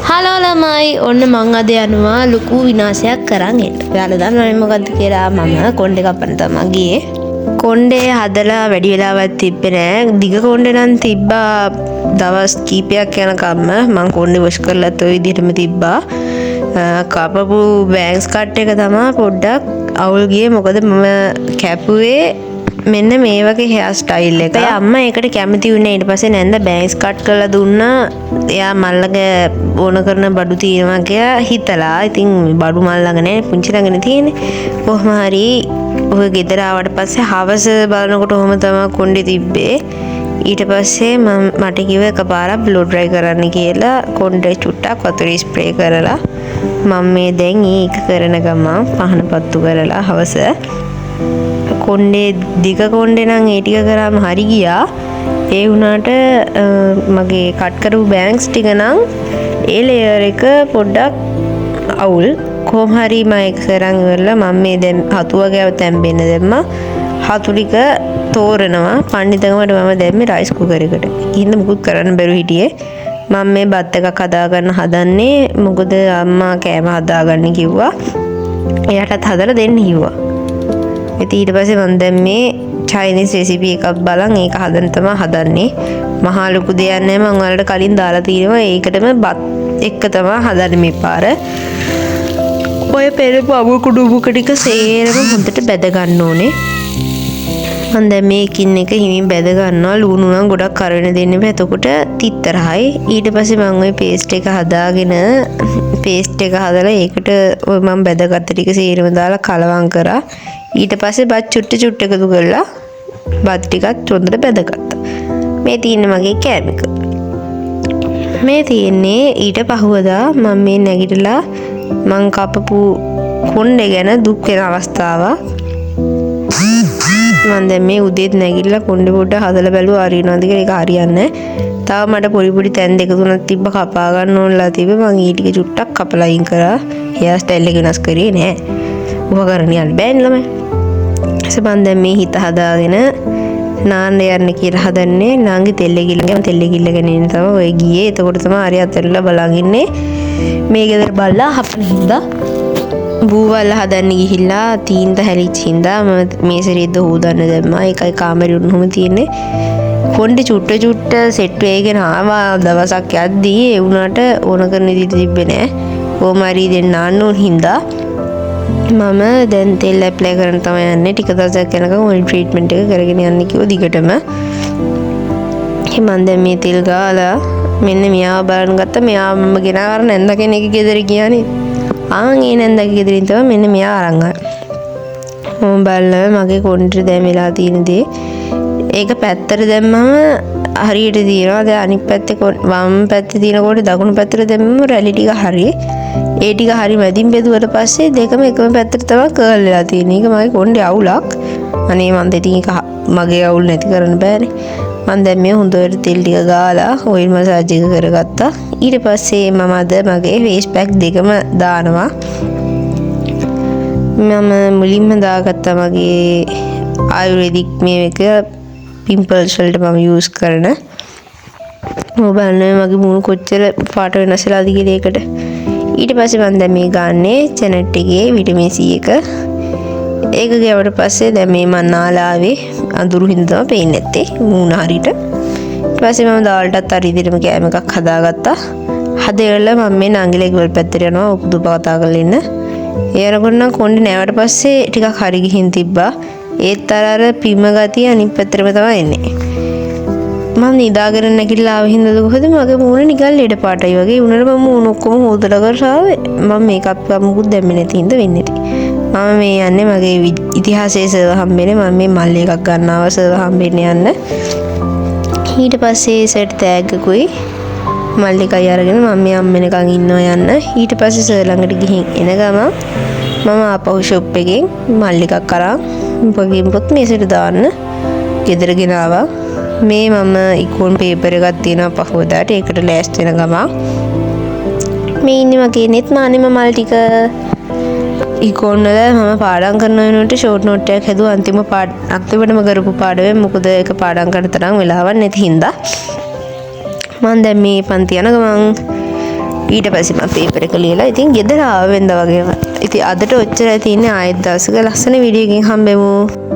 Hello ළමයි ඔන්න මං අද යනවා ලොකු විනාශයක් කරන් එන්න. ඔයාලා දන්නවනේ මොකද්ද කියලා. මම කොණ්ඩේ කපන්න තමයි ගියේ. කොණ්ඩේ හදලා වැඩි වෙලාවක් තිබ්බේ නෑ. දිග කොණ්ඩේ නම් තිබ්බා දවස් කීපයක් යනකම්ම. මං කොණ්ඩේ වොෂ් කරලත් ඔය විදිහටම තිබ්බා. කපපු බෑන්ක්ස් කට් එක තමයි පොඩ්ඩක් අවුල් ගියේ. මොකද මම කැපුවේ මෙන්න මේ වගේ හෙයාර් ස්ටයිල් එක. අම්මා ඒකට කැමති වුණේ. ඊට පස්සේ නැන්ද බෑන්ක්ස් කට් කරලා දුන්නා. එයා මල්ලගේ ඕන කරන බඩු තියෙනවා කියලා හිතලා. ඉතින් බඩු මල් ළඟ නෑ, පුංචි ළඟනේ තියෙන්නේ. කොහොම හරි ඔය ගෙදර ආවට පස්සේ හවස බලනකොට ඔහොම තමයි කොණ්ඩේ තිබ්බේ. ඊට පස්සේ මට කිව්වා එකපාරක් බ්ලෝ ඩ්‍රයි කරන්න කියලා. කොණ්ඩේ චුට්ටක් වතුර ස්ප්‍රේ කරලා මම මේ දැන් ඒක කරන ගමන් පහන පත්තු කරලා හවස කොණ්ඩේ දිග කොණ්ඩේ නම් ඒ ටික කරාම හරි ගියා. ඒ වුණාට මගේ කට් කරපු බෑන්ක්ස් ටික නම් ඒ ලේයර් එක පොඩ්ඩක් අවුල්. කොහොම හරි මම ඒක කරන් ඉවරලා මම මේ දැන් හතු වගේව තැම්බෙන්න දැම්මා. හතු ටික තෝරනවා. පණ්ඩිතකමට මම දැම්මේ රයිස් කුකර් එකට. ඉතින් මුකුත් කරන්න බැරුව හිටියේ. මම මේ බත් එකක් හදාගන්න හදන්නේ. මොකද අම්මා කෑම හදාගන්න කිව්වා. එයාටත් හදලා දෙන්න කිව්වා. ඉතින් ඊට පස්සේ මම දැන් මේ චයිනීස් රෙසිපි එකක් බලන් ඒක හදන්න තමයි හදන්නේ. මහා ලොකු දෙයක් නෑ. මම ඔයාලට කලින් දාලා තියෙනවා. ඒකටම බත් එක්ක තමයි හදන්නේ මේ පාර. ඔය පෙරපු අබු කුඩු ටික සේරම හොඳට බැද ගන්න ඕනේ. මම දැන් මේකින් එක හිමින් බැද ගන්නවා. ලුණු නම් ගොඩක් කරවෙන දෙන්න බෑ. එතකොට තිත්තරයි. ඊට පස්සේ මම ওই පේස්ට් එක හදාගෙන පේස්ට් එක හදලා ඒකට ඔය මම බැදගත්ත ටික සේරම දාලා කලවම් කරා. ඊට පස්සේ බත් චුට්ට එකතු කරලා බත් ටිකත් හොඳට බැදගත්තා. මේ තියෙන්නේ මගේ කෑම එක. මේ තියෙන්නේ ඊට පහුවදා මම මේ නැගිටලා මං කපපු කොණ්ඩේ ගැන දුක් වෙන අවස්ථාවක්. මම දැන් මේ උදේත් නැගිටලා කොණ්ඩේ පොඩ්ඩක් හදලා බැලුවා හරියනවද කියලා. ඒක හරියන්නේ නැහැ. තව මට පොඩි තැන් දෙක තුනක් තිබ්බ කපා ගන්න ඕනලා තිබ්බේ. මං ඊ ටික චුට්ටක් කපලා අයින් කරා. හෙයාර් ස්ටයිල් එක වෙනස් කරේ නෑ. උපකරණ බෑන් ළමයි. මම දැන් මේ හිත හදාගෙන නාන්න යන්න කියලා හදන්නේ. නාන්ගේ තෙල්ල ගෙනින්න තමයි ඔය ගියේ. එතකොට තමයි හරි අතල්ලා බලන් ඉන්නේ. මේ ගෙදර බල්ලා හපන හින්දා බූවල්ල හදන්න ගිහිල්ලා තීන්ත හැලිච්ච හින්දා මම මේ සෙරෙද්ද හොදන්න දැම්මා. ඒකයි කාමරේ උණුම තියෙන්නේ. කොණ්ඩේ චුට්ට සෙට් වෙගෙන ආවා දවසක් යද්දී. ඒ වුණාට ඕන කරන විදිහට තිබ්බේ නෑ. කොහොම හරි දෙන්න නාන්න ඕන හින්දා මම දැන් තෙල් ඇප්ලයි කරන්න තමයි යන්නේ. ටික දවසක් යනකම් ඔයිල් ට්‍රීට්මන්ට් එක කරගෙන යන්න කිව්වා දිගටම. මම දැන් මේ තෙල් ගාලා මෙන්න මෙයාව බලන්න ගත්තා. මෙයාව මම ගෙනාවර නැන්ද කෙනෙක් ගෙදර ගියානේ. ඒ නැන්දගේ ගෙදරින් තමයි මෙන්න මෙයා අරන් ආවේ. මම බලලා මගේ කොණ්ඩේ දැන් වෙලා තියෙන දේ ඒක පැත්තට දැම්මම හරියට දිනනවා. දැන් අනිත් පැත්තේ වම් පැත්තේ තියෙන කොට දකුණු පැත්තට දැම්මම රැලි ටික හරියි. ඒ ටික හරි මැදින් බෙදුවට පස්සේ දෙකම එකම පැත්තට තමයි කර්ල් වෙලා තියෙන්නේ. ඒක මගේ කොණ්ඩේ අවුලක්. අනේ මන් දෙතින් එක මගේ අවුල් නැති කරන්න බෑනේ. මම දැන් මේ හොඳට තෙල් ටික ගාලා ඔයිල් මසාජ් එක කරගත්තා. ඊට පස්සේ මම අද මගේ ෆේස් පැක් දෙකම දානවා. මම මුලින්ම දාගත්තා මගේ ආයුර්වේදික් මේ එක පිම්පල්ස් වලට මම යූස් කරන. මොබල්නේ මගේ මූණ කොච්චර පාට වෙනස් වෙලාද කියලා ඒකට. ඊට පස්සේ මම දැන් මේ ගන්නේ චැනට් එකේ විටමින් C එක. ඒක ගියවට පස්සේ දැන් මේ මම නාලාවේ අඳුරු හින්දා තමයි පේන්නේ නැත්තේ මූණ හරියට. ඊට පස්සේ මම දවල්ටත් හරි විදිහටම කෑම එකක් හදාගත්තා. හදේවල මම මේ නංගිලේ ගෙවල් පැත්තට යනවා උපුදු කතා කරලා ඉන්න. ඒ යනකොට නම් කොණ්ඩේ නැවට පස්සේ ටිකක් හරි ගිහින් තිබ්බා. ඒත් අර පිම්ම ගතිය අනිත් පැත්තටම තමයි එන්නේ. මම නිදාගෙන නැගිටලා ආව හින්දාද කොහොමද මගේ මූණ නිකන් ලෙඩ පාටයි වගේ වුණාට මම මූණ ඔක්කොම හොදලා කරාවේ. මම මේකප් මුකුත් දැම්මේ නැති හින්දා වෙන්නේ නැති. මම මේ යන්නේ මගේ ඉතිහාසයේ සර්ව හම්බෙන්නේ. මම මේ මල්ලි එකක් ගන්නවා සර්ව හම්බෙන්නේ යන්න. ඊට පස්සේ සෙට් තෑග්ගකුයි මල්ලිකයි අරගෙන මම මේ අම්මෙනකන් ඉන්නවා යන්න. ඊට පස්සේ සර් ළඟට ගිහින් එන ගමන් මම ආපහු ෂොප් එකෙන් මල්ලි එකක් අරන් මොකද මේසෙට දාන්න ගෙදර ගෙනාවා. මේ මම ඉකෝන් පේපර් එකක් තියෙනවා පහුවදාට. ඒකට ලෑස්ති වෙන ගමන් මේ ඉන්නේ මගේ නෙත් මානෙම මල් ටික. ඉකෝන් වල මම පාඩම් කරන වෙනුවට ෂෝට් නෝට් එකක් හදුවා. අන්තිමටම කරපු පාඩමේ මොකද ඒක පාඩම් කරන තරම් වෙලාවක් නැති හින්දා මම දැන් මේ පන්ති යන ගමන් ඊට පස්සේ මම පේපර් එක ලියලා ඉතින් ගෙදර ආවෙන්ද වගේම. ඉතින් අදට ඔච්චරයි තියෙන්නේ. ආයෙත් දවසක ලස්සන වීඩියෝ එකකින් හම්බෙමු.